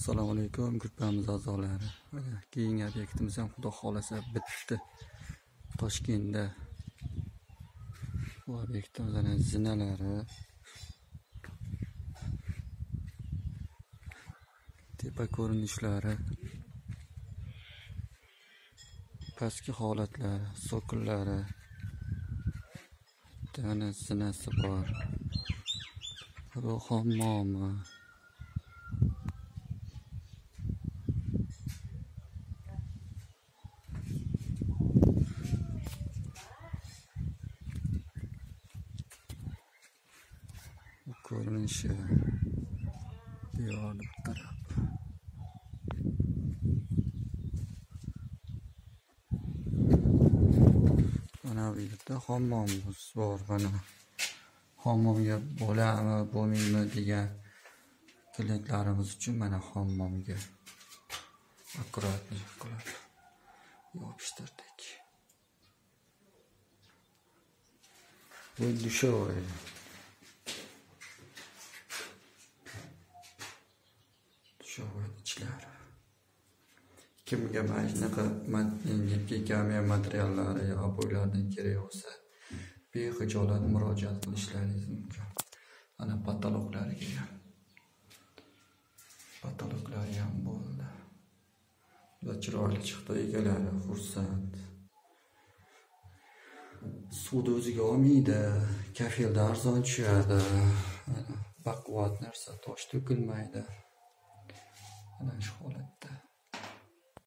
Assalomu alaykum gruppamiz a'zolari. Mana keyingi obyektimiz ham xudo xolasa bitdi. Toshkentda bu obyektimiz zinalari, tepa ko'rinishlari, pastki holatlari, so'killari, yana zinasi bor. Bu hammomi. Ko'rinishi devorni bir taraf. Mana bu yerda hammomimiz bor. Mana hammomga bo'ladimi, bo'lmaymi degan klientlarimiz uchun mana hammomga akkuratli qilib yopishtirdik. Bu dushovoy. İçlari. Kimga mana shunaqa yengil materiallari yo bo'ylardan kerak bo'lsa, behijolat murojaat qilishlaringiz mumkin. Ana patologlariga ham. Patologlari ham bo'ldi. Va chiroyli chiqdi, egalari xursand. Suvni o'ziga olmaydi, kafilda arzon tushadi. Baquvvat narsa, tosh to'kilmaydi. Ana shu holatda.